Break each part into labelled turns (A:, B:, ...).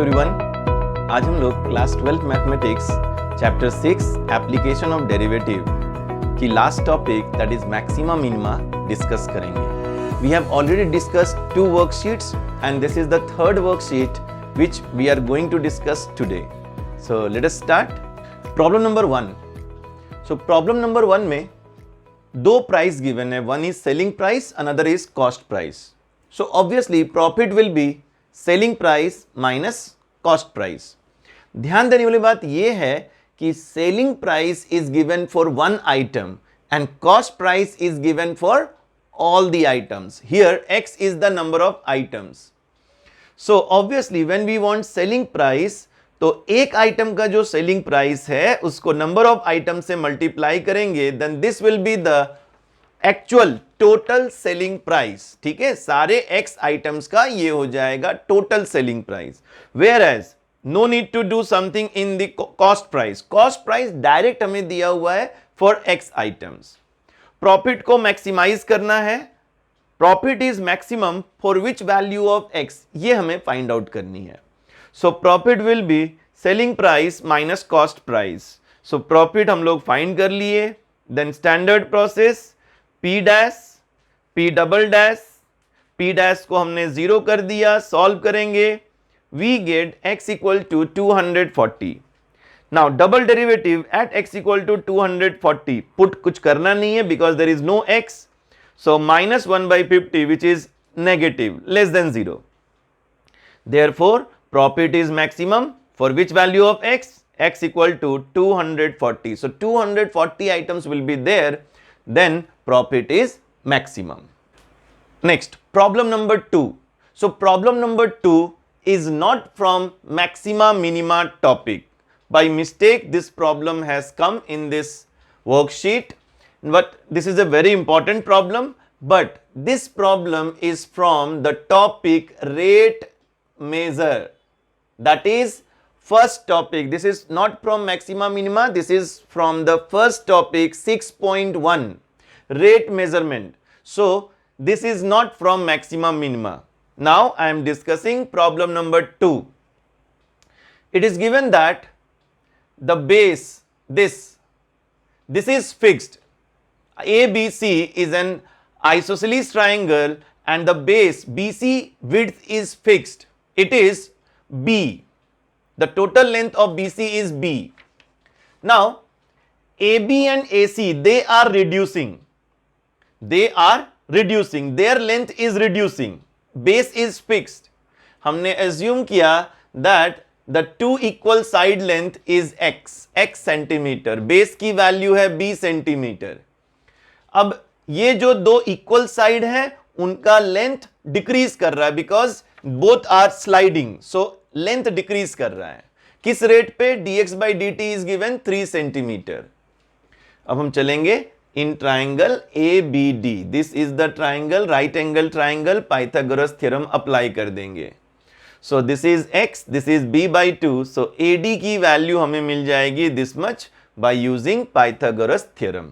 A: Everyone, आज हम लोग class 12 mathematics chapter 6 application of derivative की last topic that is maxima minima discuss करेंगे। We have already discussed 2 worksheets and this is the third worksheet which we are going to discuss today. So let us start. Problem number 1. So problem number 1 में दो price given है, one is selling price, another is cost price. So obviously profit will be selling price minus cost price. ध्यान देने वाली बात यह है कि selling price is given for one item and cost price is given for all the items. Here X is the number of items. So obviously when we want selling price, तो एक item का जो selling price है उसको number of item से multiply करेंगे, then this will be the actual total selling price. ठीक है, सारे एक्स आइटम्स का ये हो जाएगा total selling price. Whereas no need to do something in the cost price. Cost price direct हमें दिया हुआ है फॉर एक्स आइटम्स। प्रॉफिट को मैक्सिमाइज करना है, profit is maximum for which value of x, ये हमें फाइंड आउट करनी है। So profit will be selling price minus cost price. So profit हम लोग फाइंड कर लिए, then standard process P dash P double dash, P dash को हमने 0 कर दिया, सॉल्व करेंगे, we get x equal to 240। Now double derivative at x equal to 240 put कुछ करना नहीं है because there is no x. So minus 1 by 50 which is negative less than 0. Therefore profit is maximum for which value of x? X equal to 240. So 240 items will be there, then profit is maximum. Next, problem number 2. So problem number 2 is not from maxima minima topic. By mistake this problem has come in this worksheet. But this is a very important problem, but this problem is from the topic rate measure. That is first topic. This is not from maxima minima, this is from the first topic 6.1 rate measurement. So this is not from maxima minima. Now I am discussing problem number 2. It is given that the base, this is fixed. ABC is an isosceles triangle and the base BC width is fixed. It is B. The total length of BC is B. Now AB and AC, they are reducing. Their length is reducing. Base is fixed. हमने assume किया that the two equal side length is x centimetre, base की value है b centimetre. अब ये जो दो equal side है उनका लेंथ डिक्रीज कर रहा है because both are sliding, so length decrease कर रहा है। किस रेट पे? dx by dt is given 3 centimetre. अब हम चलेंगे in triangle ABD, this is the triangle, right angle triangle, Pythagoras theorem apply कर देंगे। So this is x, this is b by 2, so AD की वैल्यू हमें मिल जाएगी this much by using Pythagoras theorem.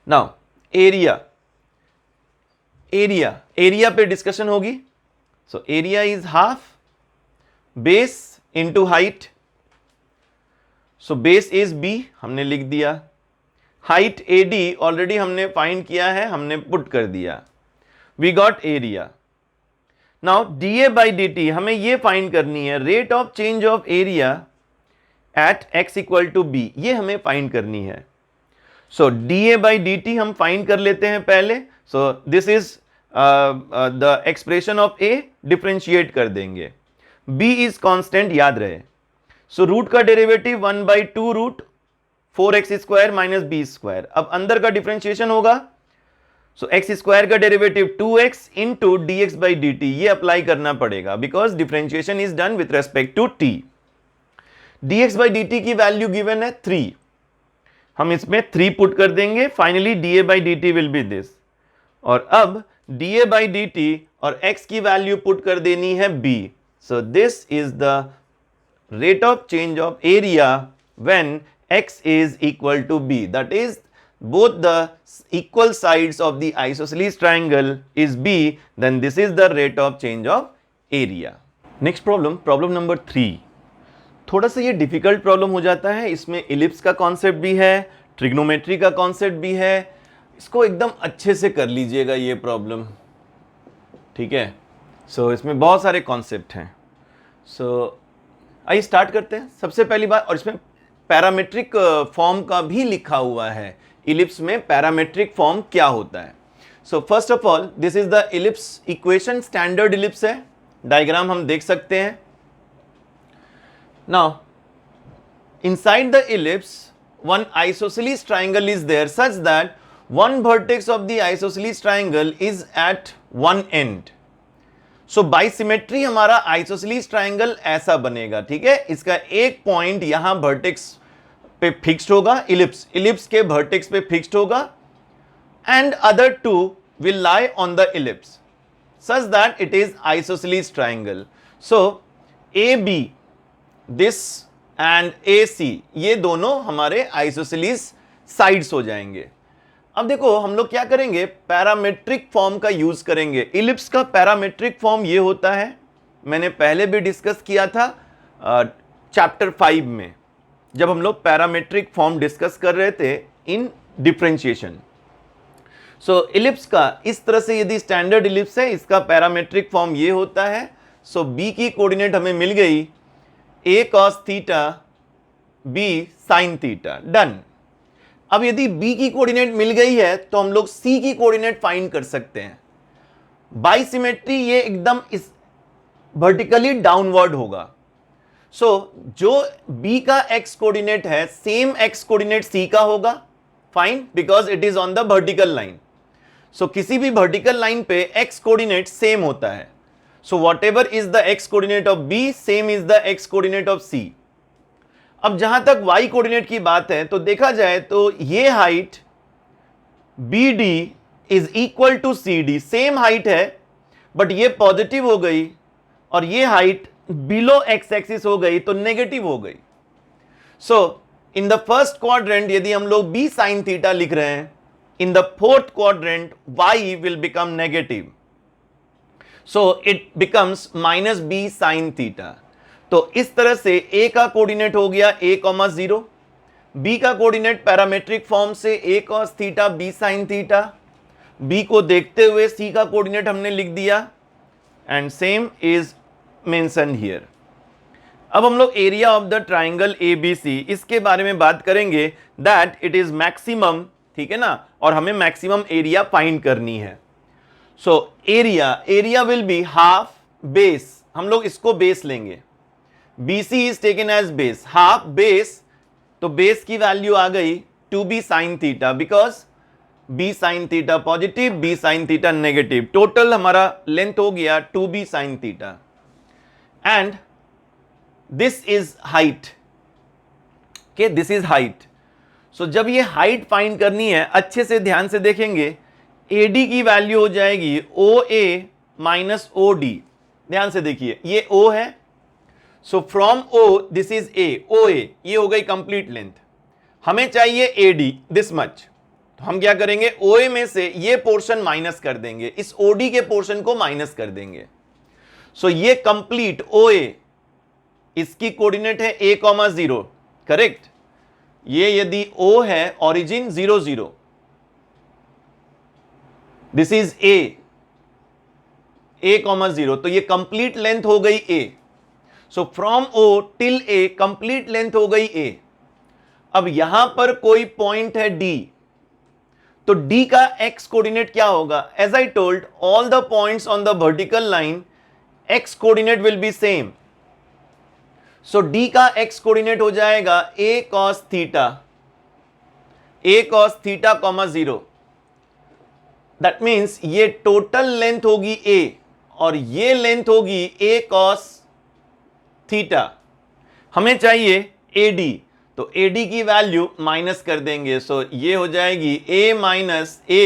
A: Now area पे discussion होगी। So area is half base into height. So base is B, हमने लिख दिया। height AD already हमने फाइंड किया है, हमने पुट कर दिया। We got area. Now dA by dt हमें ये फाइंड करनी है, rate of change of area at x equal to B, ये हमें फाइंड करनी है। So dA by dt हम फाइंड कर लेते हैं पहले। So this is the expression of A, differentiate कर देंगे। B is constant, याद रहे। So रूट का derivative 1 by 2 root 4x square minus b square. अब अंदर का डिफरेंशिएशन होगा, so x स्क्वायर का derivative 2x into dx by dt, ये अप्लाई करना पड़ेगा because differentiation is done with respect to t। dx by dt की वैल्यू गिवन है 3, हम इसमें 3 पुट कर देंगे, finally dA by dt will be this. और अब dA by dt और x की वैल्यू पुट कर देनी है b। So this is the rate of change of area when x is equal to b, that is both the equal sides of the isosceles triangle is b, then this is the rate of change of area. Next problem, problem number 3, थोड़ा सा ये difficult problem हो जाता है। इसमें ellipse का concept भी है, ट्रिग्नोमेट्री का कॉन्सेप्ट भी है। इसको एकदम अच्छे से कर लीजिएगा ये प्रॉब्लम, ठीक है। सो इसमें बहुत सारे कॉन्सेप्ट हैं। सो आइए स्टार्ट करते हैं। सबसे पहली बात, और इसमें पैरामेट्रिक फॉर्म का भी लिखा हुआ है, इलिप्स में पैरामेट्रिक फॉर्म क्या होता है। So first of all, this is the ellipse equation, standard ellipse है। डायग्राम हम देख सकते हैं। Now inside the ellipse one isosceles triangle is there such that one vertex of the isosceles triangle is at one end. So बाइसिमेट्री हमारा isosceles triangle ऐसा बनेगा, ठीक है। इसका एक पॉइंट यहां वर्टेक्स पे फिक्स्ड होगा, इलिप्स के वर्टेक्स पे फिक्स्ड होगा, and other two will lie on the ellipse such that it is isosceles triangle. So A B this and A C, ये दोनों हमारे आइसोसेलेस साइड्स हो जाएंगे। अब देखो हम लोग क्या करेंगे, पैरामेट्रिक फॉर्म का यूज करेंगे। इलिप्स का पैरामेट्रिक फॉर्म ये होता है, मैंने पहले भी डिस्कस किया था चैप्टर 5 में, जब हम लोग पैरामेट्रिक फॉर्म डिस्कस कर रहे थे इन डिफरेंशिएशन। सो इलिप्स का इस तरह से यदि स्टैंडर्ड इलिप्स है, इसका पैरामेट्रिक फॉर्म ये होता है। सो बी की कोऑर्डिनेट हमें मिल गई, a cos theta b sin theta, done. अब यदि b की कोऑर्डिनेट मिल गई है तो हम लोग c की कोऑर्डिनेट फाइंड कर सकते हैं। बाइसिमेट्री ये एकदम इस वर्टिकली डाउनवर्ड होगा। सो जो b का x कोऑर्डिनेट है सेम x कोऑर्डिनेट c का होगा, fine, because it is on the vertical line. So किसी भी वर्टिकल लाइन पे x कोऑर्डिनेट सेम होता है। So whatever is the x coordinate of B, same is the x coordinate of C. अब जहां तक y कोऑर्डिनेट की बात है तो देखा जाए तो ये height BD is equal to CD, same height है, बट ये पॉजिटिव हो गई और ये हाइट बिलो x एक्सिस हो गई तो नेगेटिव हो गई। सो इन द फर्स्ट क्वाड्रेंट यदि हम लोग b sin थीटा लिख रहे हैं, in the fourth quadrant y will become negative, so it becomes minus b sin theta. तो इस तरह से a का कोऑर्डिनेट हो गया a, 0, b का कोऑर्डिनेट पैरामेट्रिक फॉर्म से a cos theta b sin theta, b को देखते हुए c का कोऑर्डिनेट हमने लिख दिया, and same is mention here. अब हम लोग area of the triangle ABC इसके बारे में बात करेंगे, दैट इट इज मैक्सिमम, ठीक है ना, और हमें मैक्सिमम एरिया फाइंड करनी है। So area will be half base, हम लोग इसको बेस लेंगे, BC is taken as base, half base, तो बेस की वैल्यू आ गई 2b sin theta, because b sin theta positive, b sin theta negative, total हमारा लेंथ हो गया 2b sin theta, and this is height, के this is height. So जब ये हाइट फाइंड करनी है, अच्छे से ध्यान से देखेंगे, AD की वैल्यू हो जाएगी OA माइनस OD। ध्यान से देखिए, ये O है, so from O this is A, OA ये हो गई कंप्लीट लेंथ। हमें चाहिए AD दिस मच, तो हम क्या करेंगे, OA में से ये पोर्शन माइनस कर देंगे, इस OD के पोर्शन को माइनस कर देंगे। सो ये कंप्लीट OA, इसकी कोऑर्डिनेट है a, 0, करेक्ट। ये यदि O है, ओरिजिन 0, 0, दिस इज a, 0, तो ये कंप्लीट लेंथ हो गई a। So from O till A complete length हो गई a। अब यहां पर कोई पॉइंट है D, तो D का x कोऑर्डिनेट क्या होगा, as I told all the points on the vertical line x coordinate will be same. So D का x कोऑर्डिनेट हो जाएगा a cos theta, a, 0। That means ये टोटल लेंथ होगी a और ये लेंथ होगी a cos थीटा। हमें चाहिए AD, तो AD की वैल्यू माइनस कर देंगे, सो ये हो जाएगी a minus a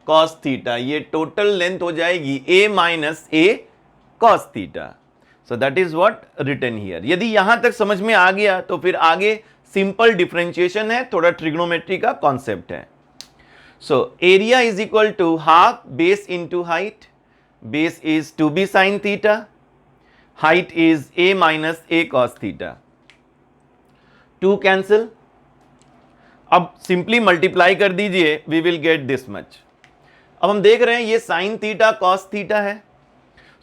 A: cos theta, ये टोटल लेंथ हो जाएगी a minus a cos theta. So that is what written here. यदि यहां तक समझ में आ गया तो फिर आगे सिंपल डिफरेंशिएशन है, थोड़ा ट्रिग्नोमेट्री का कॉन्सेप्ट है। So area is equal to half base into height, base is 2b sin theta, height is a minus a cos theta. 2 cancel. अब सिंपली मल्टीप्लाई कर दीजिए, we will get this much. अब हम देख रहे हैं ये साइन थीटा कॉस थीटा है,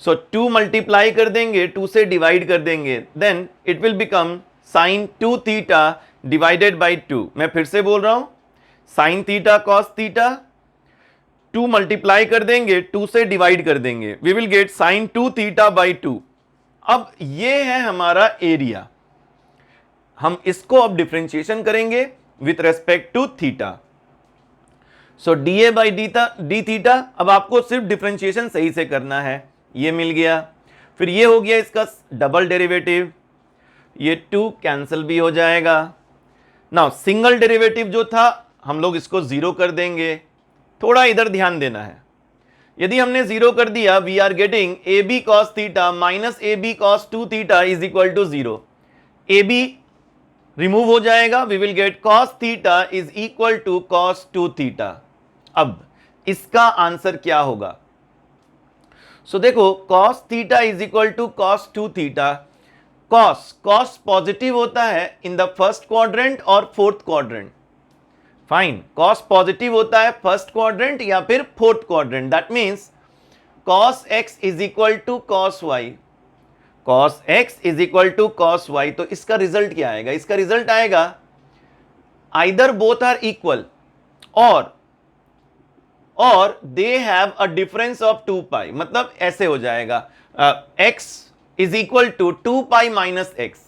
A: सो 2 मल्टीप्लाई कर देंगे, 2 से डिवाइड कर देंगे, then it will become sine 2 theta divided by 2. मैं फिर से बोल रहा हूं, sine theta cos theta, 2 multiply कर देंगे, 2 से डिवाइड कर देंगे, we will get sine 2 theta by 2. अब ये है हमारा एरिया. हम इसको अब डिफरेंशिएशन करेंगे with respect to theta. So dA by d theta. अब आपको सिर्फ डिफरेंशिएशन सही से करना है. ये मिल गया, फिर ये हो गया इसका डबल डेरिवेटिव, ये 2 कैंसिल भी हो जाएगा. नाउ सिंगल डेरिवेटिव जो था हम लोग इसको 0 कर देंगे. थोड़ा इधर ध्यान देना है. यदि हमने 0 कर दिया, we are getting a b cos theta minus a b cos 2 theta is equal to 0. A b remove हो जाएगा, we will get cos theta is equal to cos 2 theta. अब इसका आंसर क्या होगा? सो देखो, cos theta is equal to cos 2 theta. Cos positive होता है in the first quadrant और fourth quadrant. Fine, cos positive होता है फर्स्ट क्वाड्रेंट या फिर fourth quadrant. That means cos x is equal to cos y. cos x is equal टू cos y. तो इसका रिजल्ट क्या आएगा? इसका रिजल्ट आएगा आइदर बोथ आर इक्वल और they have a difference of 2 pi. मतलब ऐसे हो जाएगा x is equal to 2 pi minus x,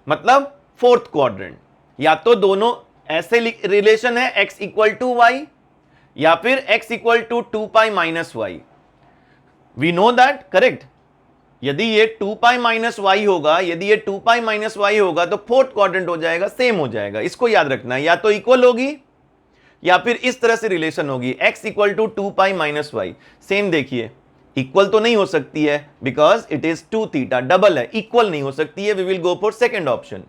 A: मतलब फोर्थ क्वाड्रेंट. या तो दोनों ऐसे रिलेशन है x इक्वल टू वाई या फिर x equal to 2 pi minus y. We know that, correct. यदि ये 2 पाई माइनस वाई होगा, यदि ये 2 पाई माइनस वाई होगा तो फोर्थ क्वाड्रेंट हो जाएगा, सेम हो जाएगा. इसको याद रखना है, या तो इक्वल होगी या फिर इस तरह से रिलेशन होगी, x equal to 2 pi minus y. Same देखिए, इक्वल तो नहीं हो सकती है because it is 2 theta, double है, इक्वल नहीं हो सकती है. We will go for second option.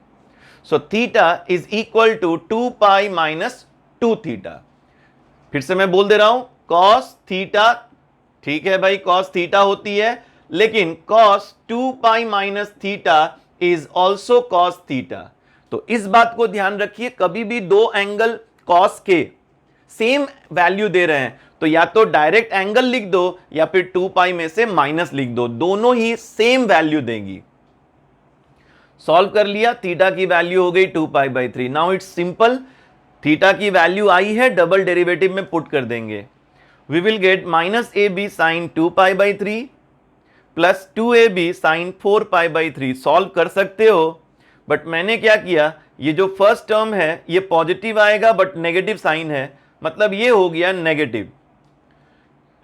A: So theta is equal to 2 pi minus 2 theta. फिर से मैं बोल दे रहा हूं, कॉस थीटा, ठीक है भाई, कॉस थीटा होती है, लेकिन cos 2 pi minus theta is also cos theta. तो इस बात को ध्यान रखिए, कभी भी दो एंगल cos के सेम वैल्यू दे रहे हैं तो या तो डायरेक्ट एंगल लिख दो या फिर 2 पाई में से माइनस लिख दो, दोनों ही सेम वैल्यू देंगी. सॉल्व कर लिया, थीटा की वैल्यू हो गई 2 pi by 3. Now it's simple, theta की वैल्यू आई है, डबल डेरिवेटिव में पुट कर देंगे. We will get minus a b sine 2 pi by 3 plus 2ab sine 4 pi by 3. Solve कर सकते हो, बट मैंने क्या किया, ये जो फर्स्ट टर्म है ये पॉजिटिव आएगा बट नेगेटिव साइन है, मतलब ये हो गया negative.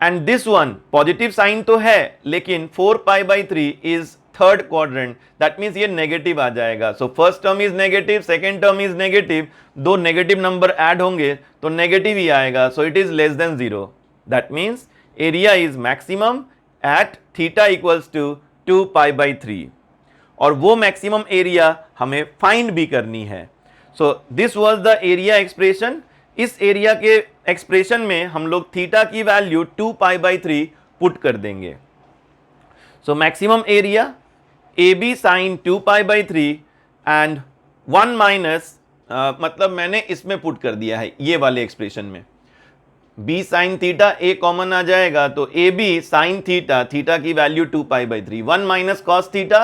A: And this one positive sine तो है लेकिन 4 pi by 3 is third quadrant, that means ये नेगेटिव आ जाएगा. So first term is negative, second term is negative, दो नेगेटिव नंबर ऐड होंगे तो नेगेटिव ही आएगा. So it is less than 0. That means area is maximum at theta equals to 2 pi by 3. और वो मैक्सिमम एरिया हमें find भी करनी है. So this was the area expression. इस एरिया के एक्सप्रेशन में हम लोग थीटा की वैल्यू 2 पाई बाई 3 पुट कर देंगे. So maximum area a b sine 2 pi by 3 and 1 minus, मतलब मैंने इसमें पुट कर दिया है ये वाले एक्सप्रेशन में, b sine theta, a common आ जाएगा तो a b sine theta, theta की value 2 pi by 3, 1 minus cos theta,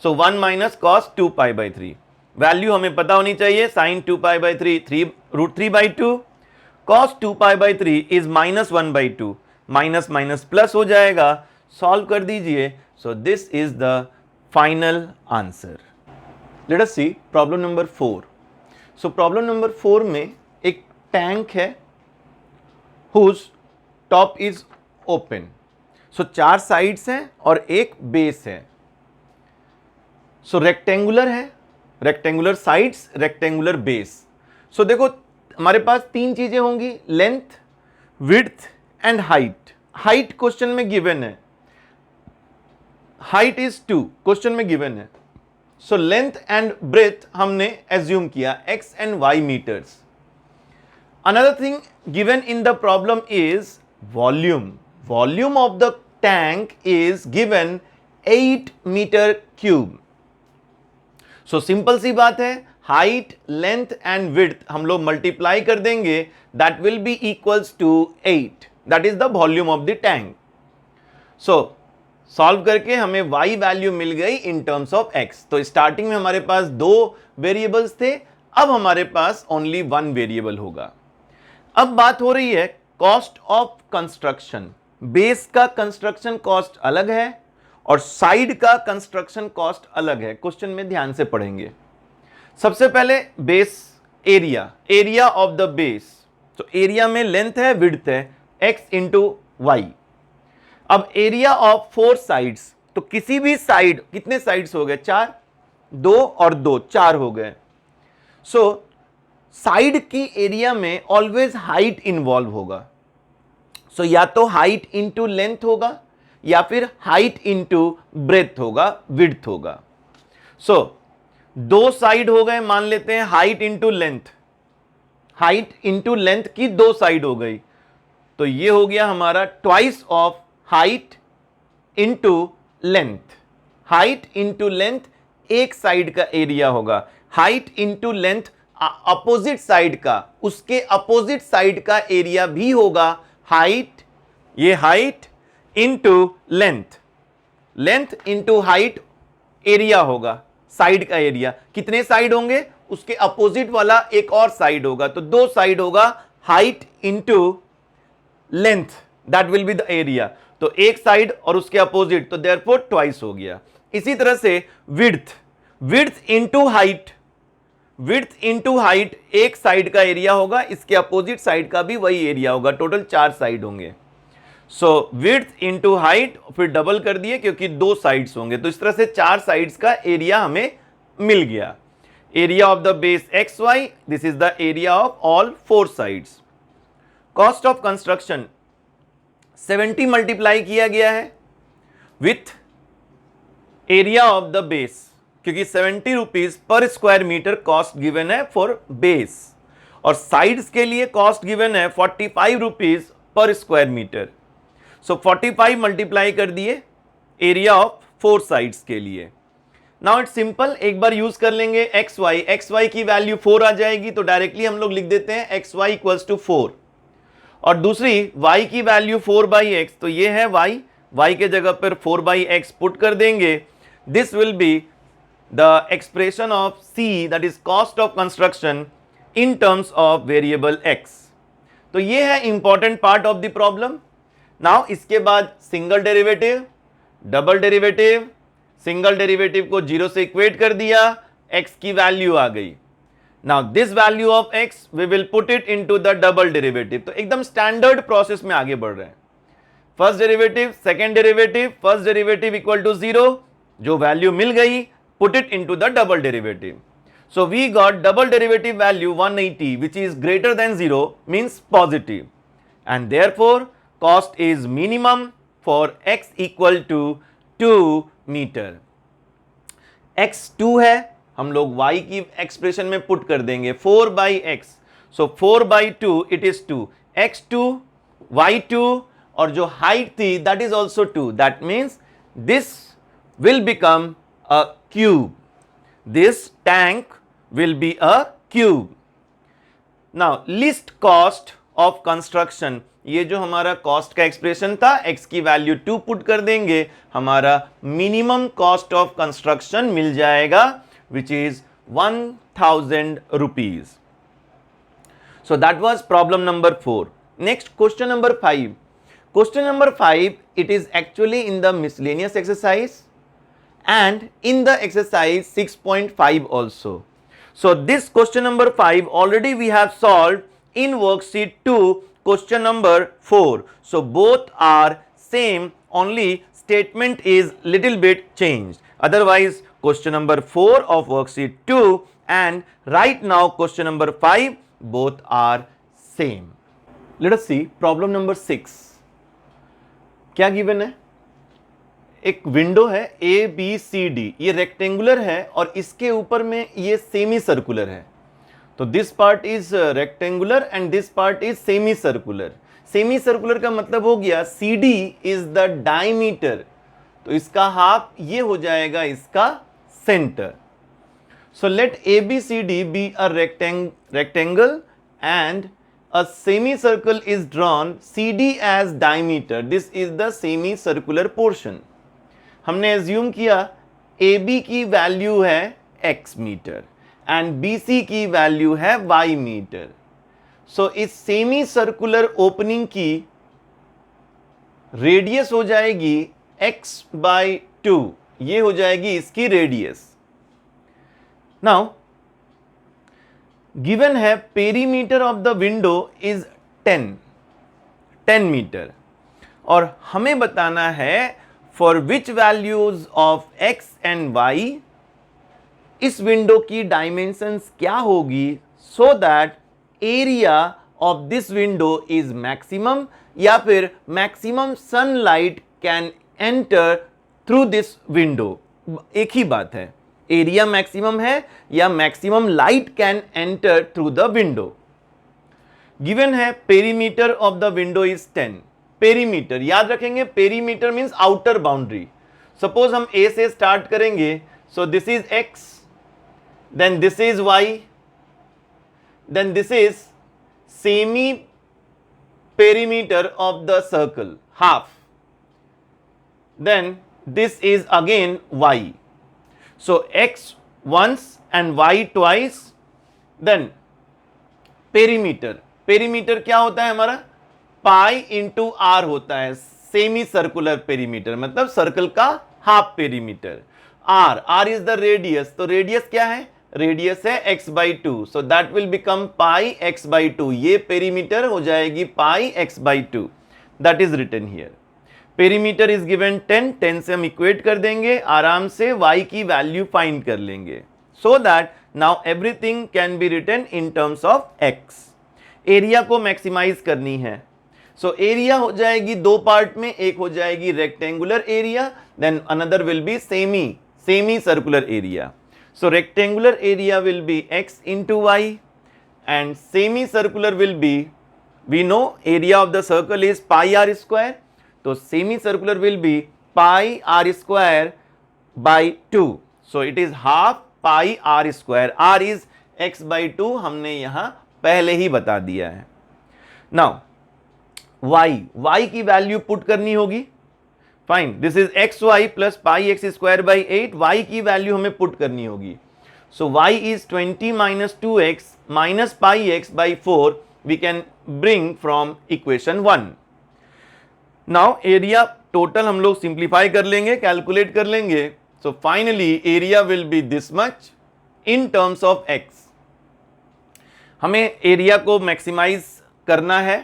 A: so 1 minus cos 2 pi by 3. Value हमें पता होनी चाहिए, sine 2 pi by 3 root 3 by 2, cos 2 pi by 3 is minus 1 by 2, minus minus plus हो जाएगा. Solve कर दीजिए. So this is the final answer. Let us see problem number 4. So problem number 4 में एक टैंक है whose top is open. So 4 sides हैं और एक बेस है. सो रेक्टेंगुलर है, rectangular sides, rectangular base. So देखो हमारे पास 3 चीजें होंगी, length, width and height. Height question में गिवन है, हाइट इज 2 क्वेश्चन में गिवन है. सो लेंथ एंड ब्रेथ हमने एज्यूम किया x and y metres. Another thing given in the problem is volume. Volume of the tank is given 8 metre cube. So simple सी बात है, height, length and width हम लोग multiply कर देंगे, that will be equals to 8, that is the volume of the tank. So solve करके हमें y value मिल गई इन टर्म्स ऑफ x। तो स्टार्टिंग में हमारे पास 2 वेरिएबल्स थे, अब हमारे पास ओनली 1 वेरिएबल होगा। अब बात हो रही है कॉस्ट ऑफ कंस्ट्रक्शन। बेस का कंस्ट्रक्शन कॉस्ट अलग है और साइड का कंस्ट्रक्शन कॉस्ट अलग है। क्वेश्चन में ध्यान से पढ़ेंगे। सबसे पहले base area, area of the base. तो एरिया में लेंथ है, विड्थ है, x इंटू वाई। अब एरिया ऑफ 4 साइड्स, तो किसी भी साइड, कितने साइड्स हो गए? 4, 2 और 2, 4 हो गए। सो साइड की एरिया में ऑलवेज हाइट इन्वॉल्व होगा। सो या तो हाइट इंटू लेंथ होगा या फिर हाइट इंटू ब्रेथ होगा, विड्थ होगा। सो 2 साइड हो गए, मान लेते हैं height into length, height into length की 2 साइड हो गई, तो ये हो गया हमारा twice of height into length. Height into length एक साइड का एरिया होगा, height into length opposite side का, उसके अपोजिट साइड का एरिया भी होगा हाइट, ये height into length, length into height area होगा, साइड का एरिया। कितने साइड होंगे? उसके अपोजिट वाला एक और साइड होगा, तो 2 साइड होगा, height into length, that will be the area. तो एक साइड और उसके अपोजिट, तो देयरफॉर ट्वाइस हो गया। इसी तरह से width, width into height, width into height एक साइड का एरिया होगा, इसके अपोजिट साइड का भी वही एरिया होगा, टोटल 4 साइड होंगे। सो विड्थ इंटू हाइट, फिर डबल कर दिए क्योंकि 2 साइड्स होंगे, तो इस तरह से 4 साइड्स का एरिया हमें मिल गया। Area of the base x y, this is the area of all 4 sides. Cost of construction 70 multiply किया गया है with area of the base, क्योंकि 70 rupees per square metre cost given है फॉर बेस, और sides के लिए cost given है 45 rupees per square metre. सो 45 multiply कर दिए एरिया ऑफ 4 साइड्स के लिए। नाउ इट्स सिंपल, एक बार यूज कर लेंगे एक्स वाई की वैल्यू 4 आ जाएगी, तो डायरेक्टली हम लोग लिख देते हैं एक्स वाई इक्वल्स टू 4, और दूसरी y की वैल्यू 4/x, तो ये है y के जगह पर 4/x पुट कर देंगे। This will be the expression of c, that is cost of construction in terms of variable x। तो ये है important part of the problem. Now इसके बाद single derivative, double derivative, single derivative को 0 से equate कर दिया, x की वैल्यू आ गई। Now this value of x we will put it into the double derivative। तो एकदम स्टैंडर्ड प्रोसेस में आगे बढ़ रहे हैं। First derivative, second derivative, first derivative equal to 0, जो वैल्यू मिल गई put it into the double derivative. So we got double derivative value 180 which is greater than 0 means positive, and therefore cost is minimum for x equal to 2 metre. x 2 है, हम लोग y की expression में put कर देंगे 4/x। So 4/2 it is 2, x2 y2, और जो height थी that is also 2, that means this will become a cube, this tank will be a cube. Now list cost of construction, ये जो हमारा कॉस्ट का एक्सप्रेशन था, x की value 2 put कर देंगे, हमारा मिनिमम कॉस्ट ऑफ कंस्ट्रक्शन मिल जाएगा which is 1000 rupees. So that was problem number 4. Next question number 5. Question number 5, it is actually in the miscellaneous exercise and in the exercise 6.5 also. So this question number 5 already we have solved in worksheet 2 question number 4. So both are same, only statement is little bit changed. Otherwise question number 4 of worksheet 2 and right now question number 5 both are same. Let us see problem number 6. क्या given है? एक window है ABCD, ये rectangular है और इसके ऊपर में ये सेमी सर्कुलर है। तो this part is rectangular and this part is semi circular. Semi circular का मतलब हो गया CD इज द डायमीटर, तो इसका हाफ ये हो जाएगा इसका centre. So let ABCD be a rectangle and a semicircle is drawn CD as diameter. This is the semicircular portion. हमने assume किया AB की वैल्यू है x मीटर and BC की वैल्यू है y मीटर. So इस semi circular opening की radius हो जाएगी x/2. ये हो जाएगी इसकी रेडियस. नाउ गिवन है perimeter of the window is 10 metre और हमें बताना है for which values of x and y इस विंडो की डायमेंशंस क्या होगी so that area of this window is maximum या फिर maximum sunlight can enter through this window. एक ही बात है, एरिया मैक्सिमम है या maximum light can enter through the window. Given है perimeter of the window is 10. Perimeter याद रखेंगे, perimeter means outer boundary. Suppose हम ए से स्टार्ट करेंगे, so this is x, then this is y, then this is semi perimeter of the circle half, then this is again y. So x once and y twice, then perimeter. Perimeter क्या होता है हमारा? Pi into r होता है. Semi circular perimeter मतलब circle का half perimeter. r is the radius. तो radius क्या है? रेडियस है x/2. So that will become pi x/2. ये पेरीमीटर हो जाएगी pi x/2. That is written here. Perimeter is given 10 से हम इक्वेट कर देंगे, आराम से y की वैल्यू फाइंड कर लेंगे. So that now everything can be written in terms of x. Area को मैक्सिमाइज करनी है. सो एरिया हो जाएगी दो पार्ट में, एक हो जाएगी rectangular area, then another will be semi circular area. So rectangular area will be x into y and semi circular will be, we know area of the circle is pi r square. तो semi circular will be pi r square by 2. So it is half pi r square. r is x/2 हमने यहां पहले ही बता दिया है. Now y की value put करनी होगी. Fine, this is xy plus pi x square by 8. y की वैल्यू हमें पुट करनी होगी. So y is 20 minus 2x minus pi x by 4. We can bring from equation 1. Now area total हम लोग simplify कर लेंगे, कैलकुलेट कर लेंगे. So finally area will be this much in terms of x. हमें area को maximise करना है.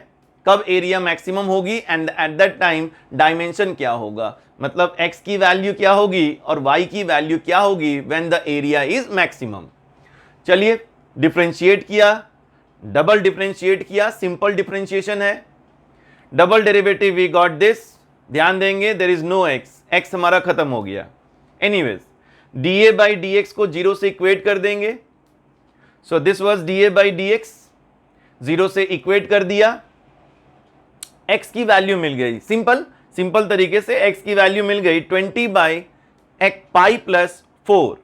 A: कब एरिया मैक्सिमम होगी and at that time dimension क्या होगा, मतलब x की वैल्यू क्या होगी और y की वैल्यू क्या होगी when the area is maximum. चलिए डिफरेंशिएट किया, डबल डिफरेंशिएट किया, सिंपल डिफरेंशिएशन है. Double derivative we got this. ध्यान देंगे देयर इज नो x हमारा खत्म हो गया. एनीवेज dA बाई dx को 0 से इक्वेट कर देंगे. So this was dA by dx, 0 से इक्वेट कर दिया. x की वैल्यू मिल गई. सिंपल तरीके से x की वैल्यू मिल गई 20 बाई पाई प्लस 4.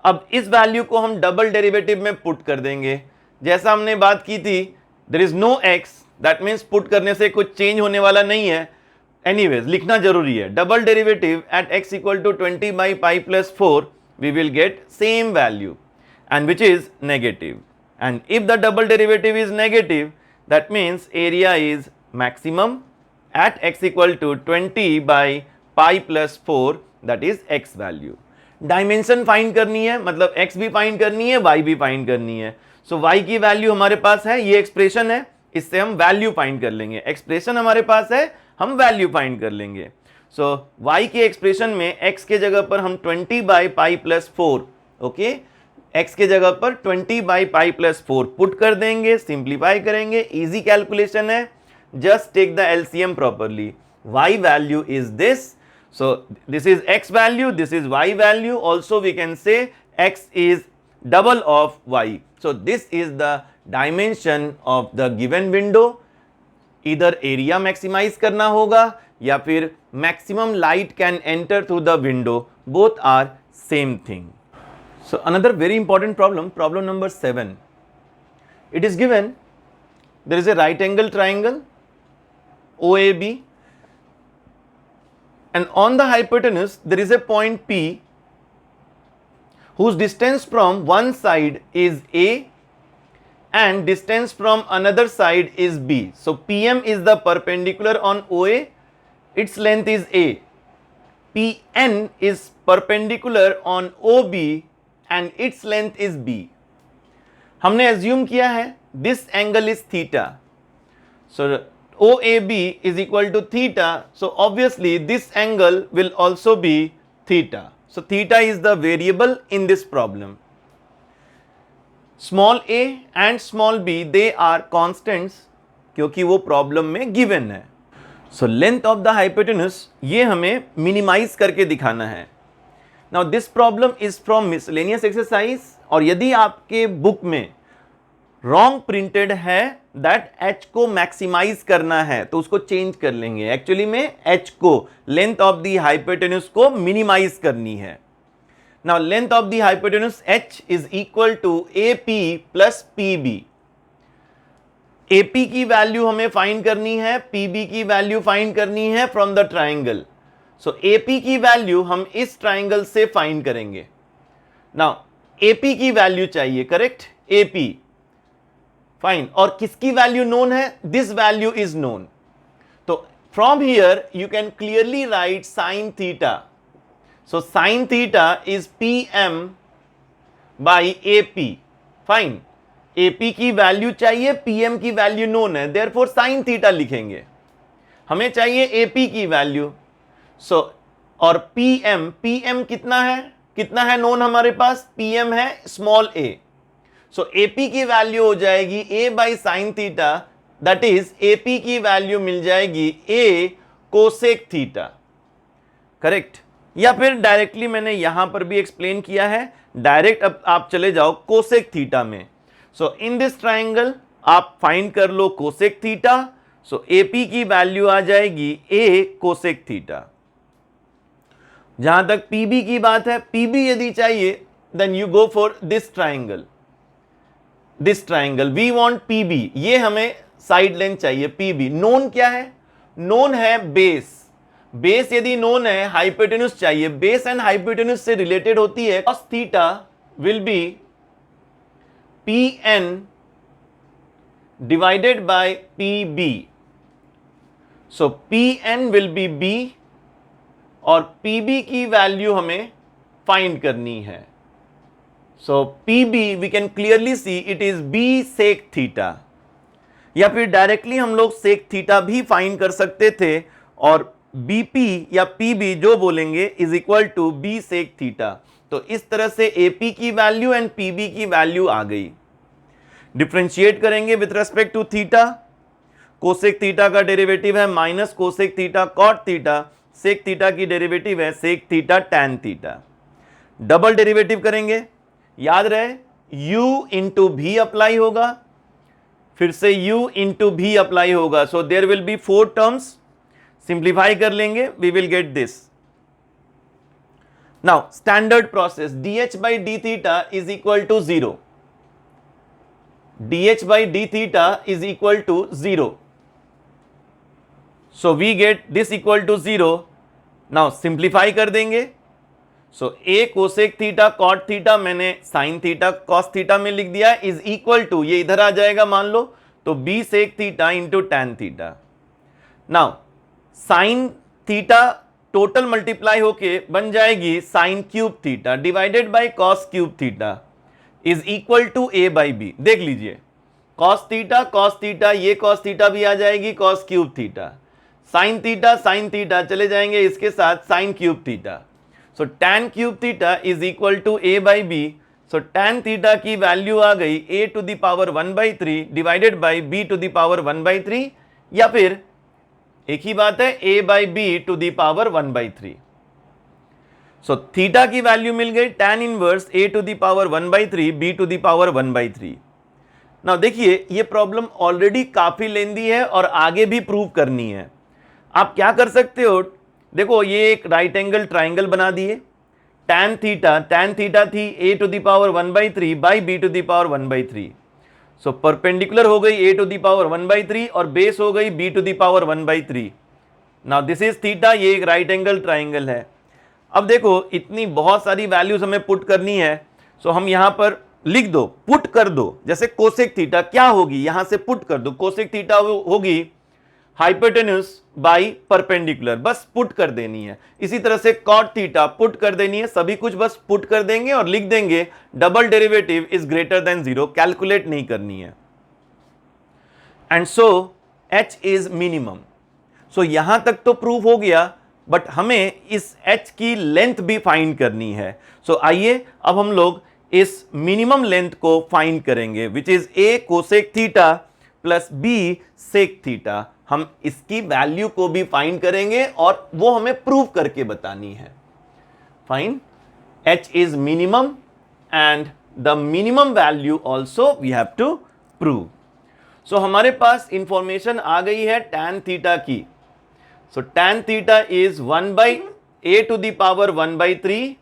A: अब इस वैल्यू को हम डबल डेरिवेटिव में पुट कर देंगे. जैसा हमने बात की थी, there is no x, that means put करने से कुछ चेंज होने वाला नहीं है. एनीवेज लिखना जरूरी है. Double derivative at x equal to 20 by pi plus 4, we will get same value and which is negative. And if the double derivative is negative, that means area is maximum at x equal to 20 by pi plus 4, that is x value. Dimension find करनी है, मतलब x भी find करनी है, y भी find करनी है. सो y की वैल्यू हमारे पास है, ये एक्सप्रेशन है, इससे हम वैल्यू फाइंड कर लेंगे. एक्सप्रेशन हमारे पास है, हम वैल्यू फाइंड कर लेंगे. सो y के एक्सप्रेशन में x के जगह पर हम 20 by pi plus 4, okay, x के जगह पर 20 बाई पाई प्लस 4 पुट कर देंगे, सिंप्लीफाई करेंगे. इजी कैलकुलेशन है, just take the LCM properly. y value is this. So this is x value, this is y value. Also we can say x is double of y. So this is the dimension of the given window. इधर area maximise करना होगा या फिर maximum light can enter through the window, both are same thing. So another very important problem, problem number 7. It is given there is a right angle triangle OAB and on the hypotenuse there is a point P whose distance from one side is A and distance from another side is B. So PM is the perpendicular on OA, its length is A. PN is perpendicular on OB and its length is B. हमने assume किया है this angle is theta, so OAB is equal to theta, so obviously this angle will also be theta. So theta is the variable in this problem. Small a and small b they are constants क्योंकि वो problem में given है. So length of the hypotenuse ये हमें minimise करके दिखाना है. Now this problem is from miscellaneous exercise, और यदि आपके बुक में रॉन्ग प्रिंटेड है दैट h को मैक्सिमाइज करना है तो उसको चेंज कर लेंगे. एक्चुअली में h को, लेंथ ऑफ द हाइपोटेन्यूज को मिनिमाइज करनी है. Now length of the hypotenuse h is equal to AP plus PB. AP की वैल्यू हमें फाइंड करनी है, PB की वैल्यू फाइंड करनी है from the triangle. So AP की वैल्यू हम इस ट्राइंगल से फाइंड करेंगे. नाउ AP की वैल्यू चाहिए, करेक्ट, AP फाइन. और किसकी वैल्यू नोन है? This value is known. तो from here you can clearly right sine theta. So sine theta is PM by AP. Fine, AP की value चाहिए, PM की value known है, therefore sine theta लिखेंगे. हमें चाहिए AP की वैल्यू. सो और PM कितना है नोन हमारे पास? PM है स्मॉल a. सो AP की वैल्यू हो जाएगी a by sine theta, that is AP की वैल्यू मिल जाएगी a कोसेक थीटा, करेक्ट. या फिर डायरेक्टली मैंने यहां पर भी एक्सप्लेन किया है, डायरेक्ट अब आप चले जाओ कोसेक थीटा में. सो इन दिस ट्राइंगल आप फाइंड कर लो कोसेक थीटा. सो AP की वैल्यू आ जाएगी a कोसेक थीटा. जहां तक PB की बात है, PB यदि चाहिए then you go for this triangle. We want PB, ये हमें साइड लेंथ चाहिए. PB नोन क्या है? नोन है बेस. बेस यदि नोन है, हाइपोटेन्यूज चाहिए. बेस एंड हाइपोटेन्यूज से रिलेटेड होती है cos theta will be PN divided by PB. So PN will be B और PB की वैल्यू हमें फाइंड करनी है. So PB we can clearly see it is B sec theta. या फिर डायरेक्टली हम लोग सेक थीटा भी फाइंड कर सकते थे और BP या PB जो बोलेंगे is equal to B sec theta. तो इस तरह से AP की वैल्यू एंड PB की वैल्यू आ गई. डिफरेंशिएट करेंगे with respect to theta. Cosec theta का डेरिवेटिव है minus cosec theta cot theta. Sec theta की डेरिवेटिव है sec theta tan theta. Double derivative करेंगे, याद रहे u इंटू भी अप्लाई होगा, फिर से u इंटू भी अप्लाई होगा. So there will be 4 terms. Simplify कर लेंगे, we will get this. Now standard process, dh by d theta is equal to 0. dh by d theta is equal to 0. So we get this equal to 0. Now simplify कर देंगे. So a cosec theta cot theta मैंने sine theta cos theta में लिख दिया is equal to, ये इधर आ जाएगा मान लो, तो b sec theta into tan theta. Now sine theta total multiply होके बन जाएगी sine cube theta divided by cos cube theta is equal to a by b. देख लीजिए कॉस थीटा, ये कॉस थीटा भी आ जाएगी cos cube theta. Sine theta चले जाएंगे इसके साथ sine cube theta. So tan cube theta is equal to a by b. So tan theta की वैल्यू आ गई a to the power 1/3 divided by b to the power 1/3, या फिर एक ही बात है a by b to the power 1/3. So theta की वैल्यू मिल गई tan inverse a to the power 1/3 b to the power 1/3. Now देखिए ये प्रॉब्लम ऑलरेडी काफी लेंदी है और आगे भी प्रूव करनी है. आप क्या कर सकते हो, देखो ये एक राइट एंगल ट्राइंगल बना दिए, tan थीटा थी a to the power 1/3 by b to the power 1/3। So perpendicular हो गई a टू द पावर 1/3 और बेस हो गई b to the power 1/3। Now this is theta, ये एक राइट एंगल ट्राइंगल है। अब देखो इतनी बहुत सारी वैल्यूज हमें पुट करनी है, सो हम यहां पर लिख दो, पुट कर दो। जैसे कोसेक थीटा क्या होगी, यहां से पुट कर दो, कोसेक थीटा होगी हाइपोटेन्यूज बाई परपेंडिकुलर, बस पुट कर देनी है। इसी तरह से कॉट थीटा पुट कर देनी है, सभी कुछ बस पुट कर देंगे और लिख देंगे double derivative is greater than 0, calculate नहीं करनी है। And so h is minimum. So यहां तक तो प्रूव हो गया, बट हमें इस h की लेंथ भी फाइंड करनी है। सो आइए अब हम लोग इस मिनिमम लेंथ को फाइंड करेंगे, which is a cosec theta plus b sec theta. हम इसकी वैल्यू को भी फाइंड करेंगे और वो हमें प्रूव करके बतानी है। Fine, h is minimum and the minimum value also we have to prove. So हमारे पास इंफॉर्मेशन आ गई है tan थीटा की। So tan theta is 1/a to the power 1/3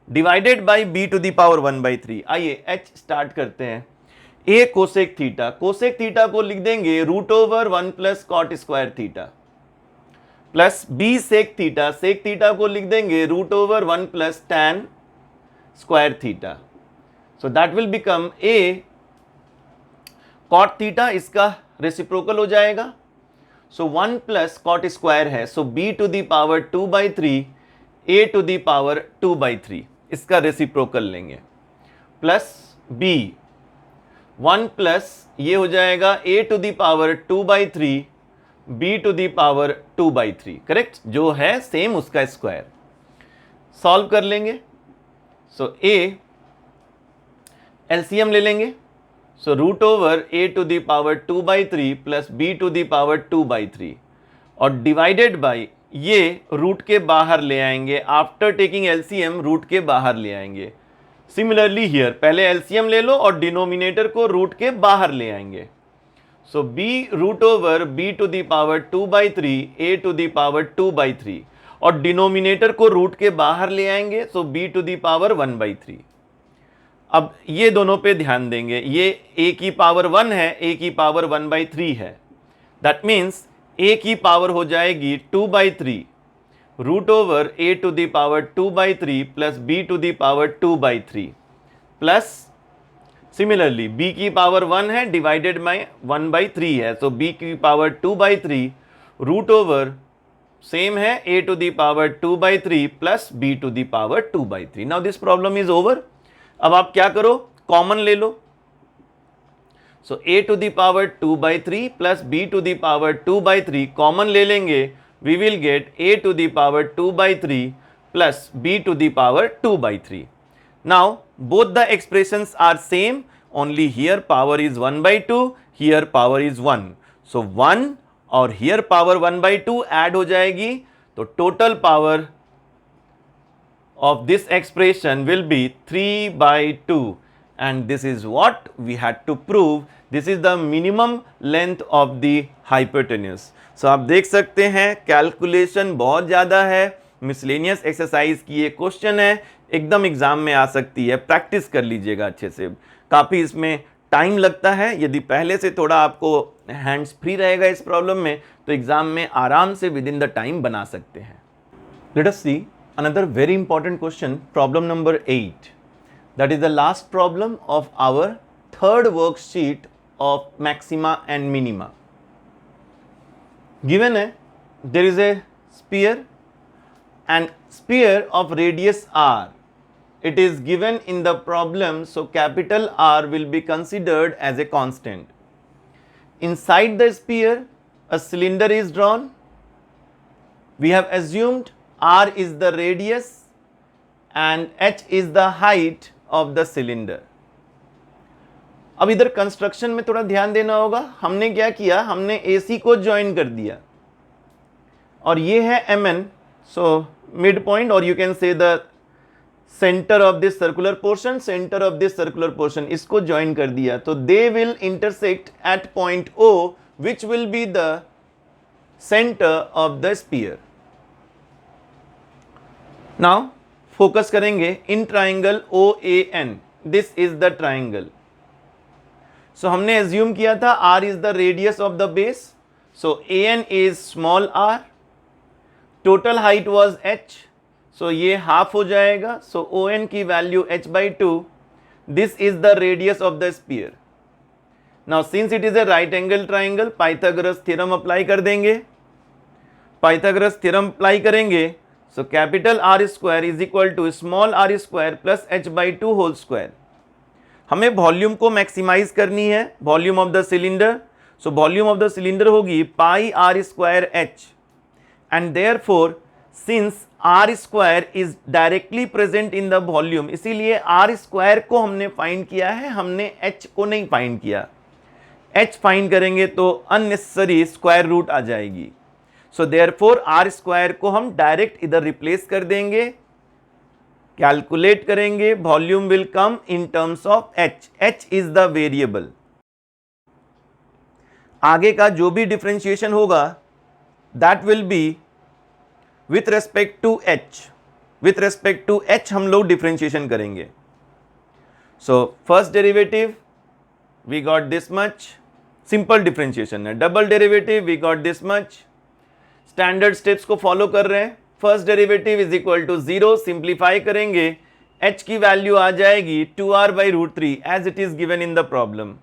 A: divided by b to the power 1/3। आइए h start करते हैं। a cosec theta, cosec theta को लिख देंगे root over 1 plus cot square theta, plus b sec theta, sec theta को लिख देंगे root over 1 plus tan square theta. So that will become a cot theta, इसका reciprocal हो जाएगा। So 1 plus cot square है, so b to the power 2/3 a to the power 2/3, इसका reciprocal लेंगे, plus b 1 plus ये हो जाएगा a to the power 2/3 b to the power 2/3, correct, जो है सेम उसका स्क्वायर। सॉल्व कर लेंगे। सो a एलसीएम ले लेंगे, so root over a to the power 2/3 plus b to the power 2/3 और डिवाइडेड बाई ये रूट के बाहर ले आएंगे, आफ्टर टेकिंग एलसीएम रूट के बाहर ले आएंगे। सिमिलरली हियर पहले एलसीएम ले लो और डिनोमिनेटर को रूट के बाहर ले आएंगे। So b root over b to the power 2/3 a to the power 2/3 और डिनोमिनेटर को रूट के बाहर ले आएंगे, so b to the power 1/3। अब ये दोनों पे ध्यान देंगे, ये a की पावर 1 है, a की पावर 1/3 है, दैट मीन्स a की पावर हो जाएगी 2/3 root over a to the power 2/3 plus b to the power 2/3 plus similarly b की पावर 1 है डिवाइडेड बाय 1/3 है, सो b की पावर 2/3 रूट ओवर सेम है a to the power 2/3 plus b to the power 2/3। Now this problem is over. अब आप क्या करो, common ले लो। So a to the power 2/3 plus b to the power 2/3 common ले लेंगे, we will get a to the power 2/3 plus b to the power 2/3. Now both the expressions are same, only here power is 1/2, here power is 1. So 1 और here power 1/2 add हो जाएगी, तो total power of this expression will be 3/2 and this is what we had to prove. This is the minimum length of the hypotenuse. So आप देख सकते हैं calculation बहुत ज़्यादा है, मिसलेनियस एक्सरसाइज की ये क्वेश्चन है, एकदम एग्जाम में आ सकती है, प्रैक्टिस कर लीजिएगा अच्छे से। काफ़ी इसमें टाइम लगता है, यदि पहले से थोड़ा आपको हैंड्स फ्री रहेगा इस प्रॉब्लम में तो एग्जाम में आराम से विद इन द टाइम बना सकते हैं। Late us C another very important question, problem number 8. That is the last problem of our third worksheet of maxima and minima. Given है, there is a sphere and sphere of radius r. It is given in the problem, so capital R will be considered as a constant. Inside the sphere, a cylinder is drawn. We have assumed R is the radius and H is the height of the cylinder. अब इधर construction में थोड़ा ध्यान देना होगा। हमने क्या किया, हमने AC को ज्वाइन कर दिया और ये है MN, सो मिड पॉइंट, और you can say the centre of this circular portion, centre of this circular portion, इसको ज्वाइन कर दिया, तो they will intersect at point O, which will be the center of the sphere. Now focus करेंगे in triangle OAN. This is the triangle. So हमने assume किया था R is the radius of the base. So AN is small r. Total height was h. So ये half हो जाएगा. So ON की value h/2. This is the radius of the sphere. Now since it is a right angle triangle, Pythagoras theorem apply कर देंगे. Pythagoras theorem apply करेंगे. So capital R square is equal to small r square plus h/2 whole square. हमें volume को maximise करनी है, volume of the cylinder. So volume of the cylinder होगी pi r square h, and therefore since r square is directly present in the volume, इसीलिए r square को हमने find किया है, हमने एच को नहीं फाइंड किया. एच फाइंड करेंगे तो अननेसेसरी स्क्वायर रूट आ जाएगी. सो देयरफॉर आर स्क्वायर को हम डायरेक्ट इधर रिप्लेस कर देंगे, कैलकुलेट करेंगे, volume will come in terms of h. H is the variable. आगे का जो भी डिफरेंशिएशन होगा that will be with respect to h. With respect to h हम लोग डिफरेंशिएशन करेंगे. So first derivative we got this much, simple differentiation है. Double derivative we got this much. Standard steps को फॉलो कर रहे हैं. First derivative is equal to 0, simplify करेंगे, h की वैल्यू आ जाएगी 2r/√3 as it is given in the problem.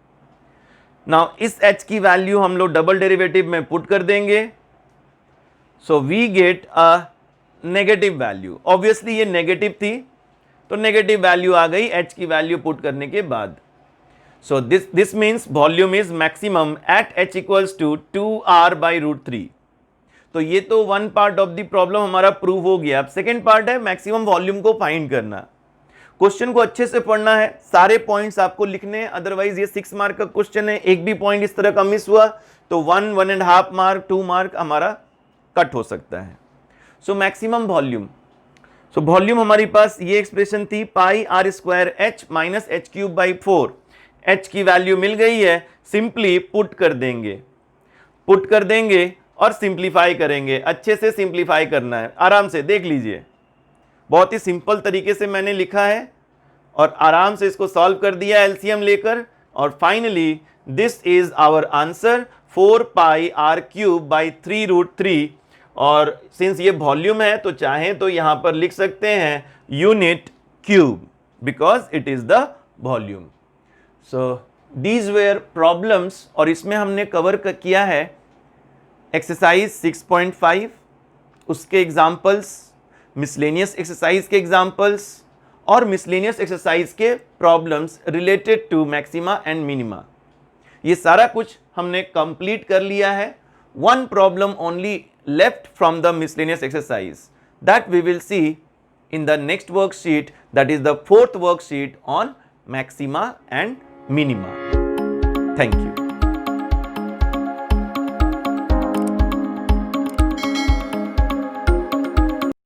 A: Now इस h की वैल्यू हम लोग डबल डेरिवेटिव में पुट कर देंगे. So we get a negative value. Obviously ये नेगेटिव थी तो नेगेटिव वैल्यू आ गई h की वैल्यू पुट करने के बाद. So this means volume is maximum at h equals to 2r/√3. तो ये तो one part of the problem हमारा प्रूव हो गया. अब सेकेंड पार्ट है मैक्सिमम वॉल्यूम को फाइंड करना. क्वेश्चन को अच्छे से पढ़ना है, सारे पॉइंट्स आपको लिखने हैं, अदरवाइज ये 6 मार्क का क्वेश्चन है. एक भी पॉइंट इस तरह का मिस हुआ तो 1.5 मार्क 2 मार्क हमारा कट हो सकता है. So maximum volume. So volume हमारे पास ये एक्सप्रेशन थी pi r square h minus h³/4. h की वैल्यू मिल गई है, सिंपली पुट कर देंगे और सिंप्लीफाई करेंगे. अच्छे से सिंप्लीफाई करना है, आराम से देख लीजिए. बहुत ही सिंपल तरीके से मैंने लिखा है और आराम से इसको सॉल्व कर दिया एलसीएम लेकर. और finally this is our answer 4πr³/3√3. और सिंस ये वॉल्यूम है तो चाहें तो यहां पर लिख सकते हैं unit cube because it is the volume. So these were problems. और इसमें हमने कवर किया है एक्सरसाइज 6.5, उसके एग्जाम्पल्स, मिसलेनियस एक्सरसाइज के एग्जाम्पल्स और मिसलेनियस एक्सरसाइज के problems related to maxima and minima. ये सारा कुछ हमने कंप्लीट कर लिया है. One problem only left from the miscellaneous exercise that we will see in the next worksheet, that is the 4th worksheet on maxima and minima. Thank you.